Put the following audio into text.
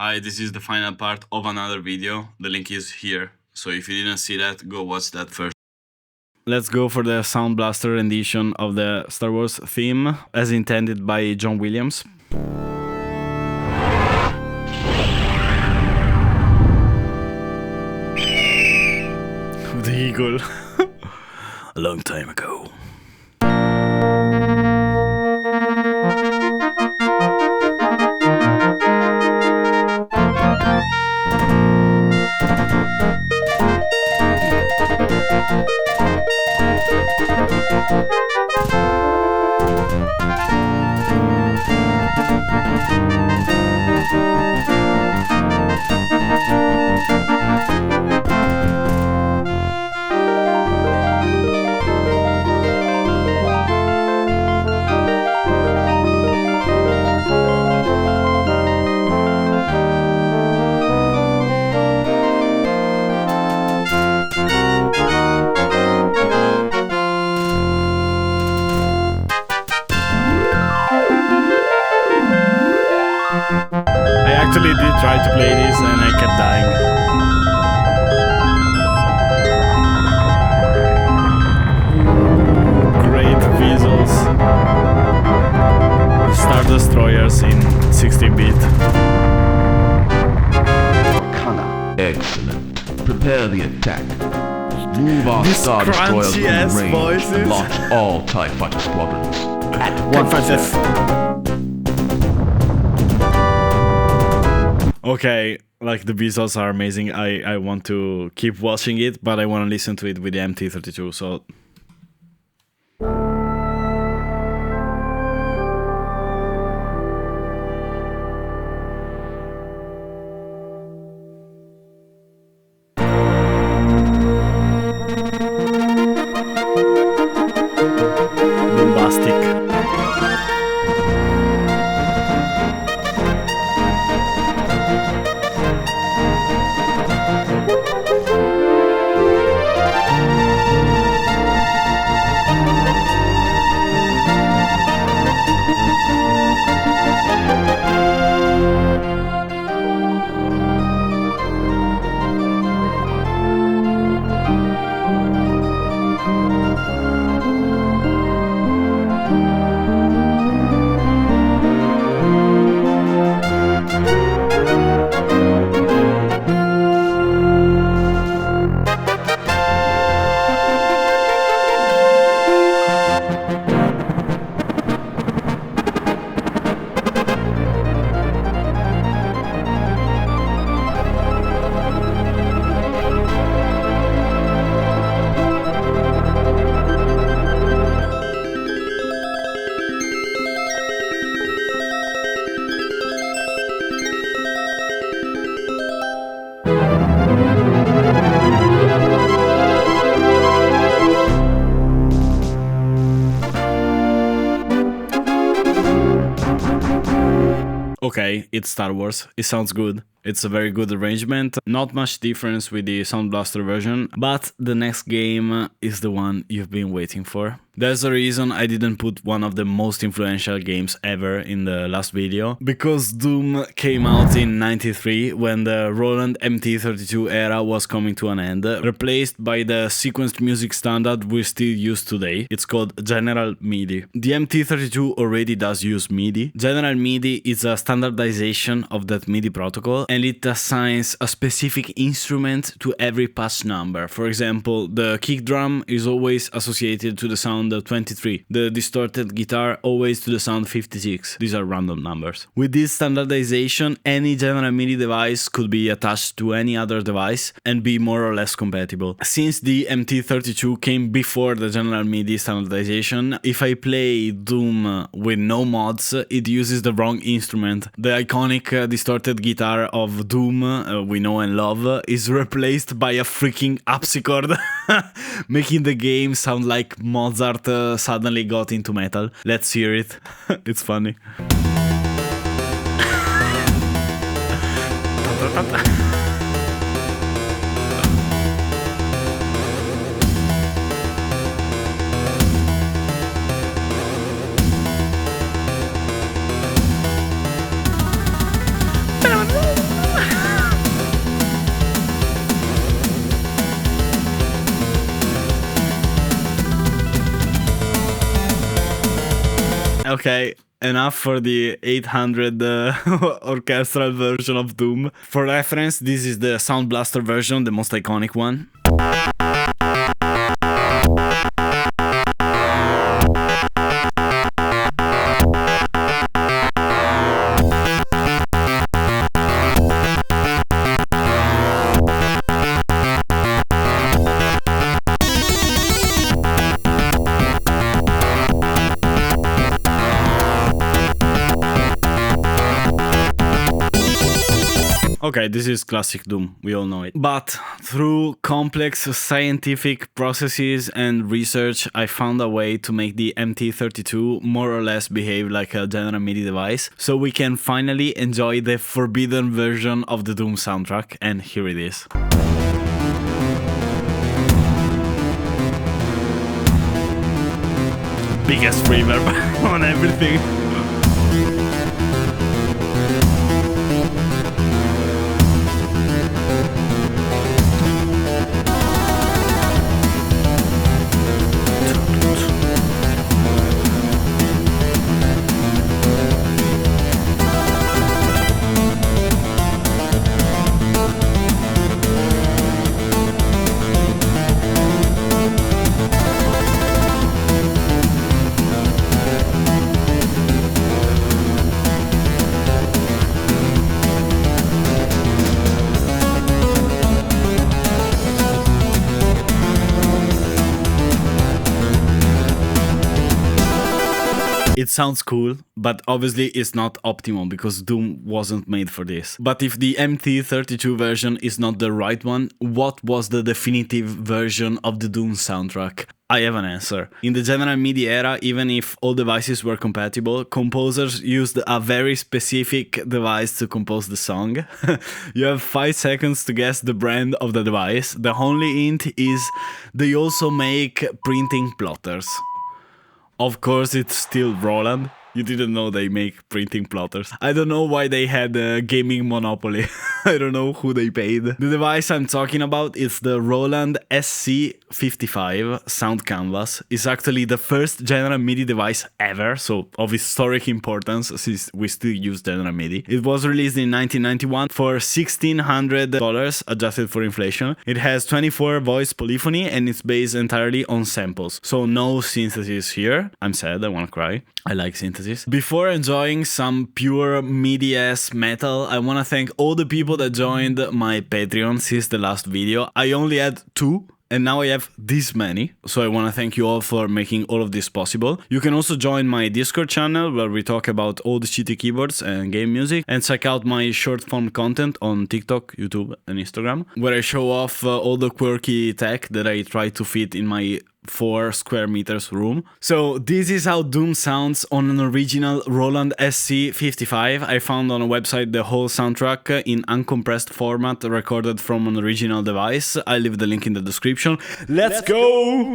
Hi, this is the final part of another video. The link is here. So if you didn't see that, go watch that first. Let's go for the Sound Blaster rendition of the Star Wars theme, as intended by John Williams. The eagle. A long time ago. I actually did try to play this and I kept dying. Great visuals. Star Destroyers in 16-bit. Excellent. Prepare the attack. Move our These Star Destroyers crunchy from ass range voices. and launch all TIE Fighter squadrons. At One once, five sir. Okay, like the visuals are amazing. I want to keep watching it, but I want to listen to it with the MT-32, so... Bombastic. Okay, it's Star Wars. It sounds good. It's a very good arrangement. Not much difference with the Sound Blaster version, but the next game is the one you've been waiting for. There's a reason I didn't put one of the most influential games ever in the last video, because Doom came out in '93 when the Roland MT-32 era was coming to an end, replaced by the sequenced music standard we still use today. It's called General MIDI. The MT-32 already does use MIDI. General MIDI is a standardization of that MIDI protocol, and it assigns a specific instrument to every patch number. For example, the kick drum is always associated to the sound 23, the distorted guitar always to the sound 56. These are random numbers. With this standardization, any General MIDI device could be attached to any other device and be more or less compatible. Since the MT-32 came before the General MIDI standardization, if I play Doom with no mods, it uses the wrong instrument. The iconic distorted guitar of Doom we know and love is replaced by a freaking harpsichord, making the game sound like Mozart suddenly got into metal. Let's hear it. It's funny. Okay, enough for the 800 orchestral version of Doom. For reference, this is the Sound Blaster version, the most iconic one. Okay, this is classic Doom, we all know it. But through complex scientific processes and research, I found a way to make the MT-32 more or less behave like a general MIDI device, so we can finally enjoy the forbidden version of the Doom soundtrack, and here it is. Biggest reverb on everything. It sounds cool, but obviously it's not optimal because Doom wasn't made for this. But if the MT-32 version is not the right one, what was the definitive version of the Doom soundtrack? I have an answer. In the general MIDI era, even if all devices were compatible, composers used a very specific device to compose the song. You have 5 seconds to guess the brand of the device. The only hint is they also make printing plotters. Of course, it's still Roland. You didn't know they make printing plotters. I don't know why they had a gaming monopoly. I don't know who they paid. The device I'm talking about is the Roland SC55 sound canvas. It's actually the first general MIDI device ever, so of historic importance since we still use general MIDI. It was released in 1991 for $1,600 adjusted for inflation. It has 24 voice polyphony and it's based entirely on samples. So no synthesis here. I'm sad, I wanna cry. I like synthesis. Before enjoying some pure MIDI-ass metal, I wanna thank all the people that joined my Patreon since the last video. I only had 2. And now I have this many, so I want to thank you all for making all of this possible. You can also join my Discord channel where we talk about all the shitty keyboards and game music, and check out my short form content on TikTok, YouTube and Instagram, where I show off all the quirky tech that I try to fit in my 4 square meters room. So this is how Doom sounds on an original Roland SC55. I found on a website the whole soundtrack in uncompressed format recorded from an original device. I leave the link in the description. Let's go!